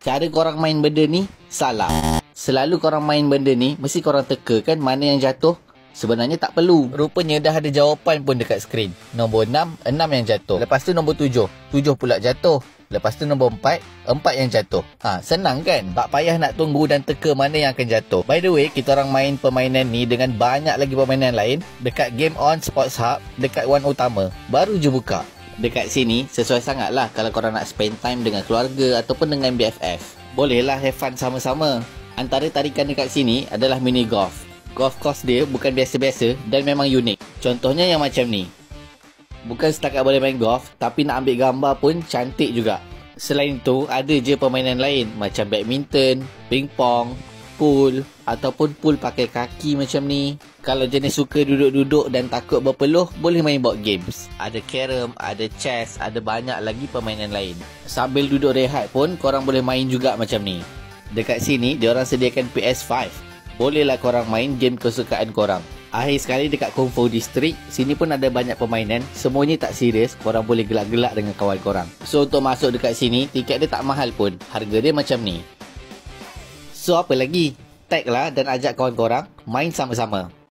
Cara korang main benda ni salah. Selalu korang main benda ni, mesti korang teka kan mana yang jatuh. Sebenarnya tak perlu. Rupanya dah ada jawapan pun dekat skrin. Nombor 6, 6 yang jatuh. Lepas tu nombor 7, 7 pula jatuh. Lepas tu nombor 4, 4 yang jatuh. Senang kan? Tak payah nak tunggu dan teka mana yang akan jatuh. By the way, kita orang main permainan ni dengan banyak lagi permainan lain dekat Game On Sports Hub, dekat One Utama. Baru je buka. Dekat sini, sesuai sangat lah kalau korang nak spend time dengan keluarga ataupun dengan BFF. Bolehlah have fun sama-sama. Antara tarikan dekat sini adalah mini golf. Golf course dia bukan biasa-biasa dan memang unik. Contohnya yang macam ni. Bukan setakat boleh main golf, tapi nak ambil gambar pun cantik juga. Selain itu, ada je permainan lain macam badminton, pingpong, pool ataupun pool pakai kaki macam ni. Kalau jenis suka duduk-duduk dan takut berpeluh, boleh main board games. Ada carom, ada chess, ada banyak lagi permainan lain. Sambil duduk rehat pun, korang boleh main juga macam ni. Dekat sini, diorang sediakan PS5. Bolehlah korang main game kesukaan korang. Akhir sekali dekat Kung Fu District, sini pun ada banyak permainan. Semuanya tak serius, korang boleh gelak-gelak dengan kawan korang. So untuk masuk dekat sini, tiket dia tak mahal pun. Harga dia macam ni. So apa lagi? Tag lah dan ajak kawan korang main sama-sama.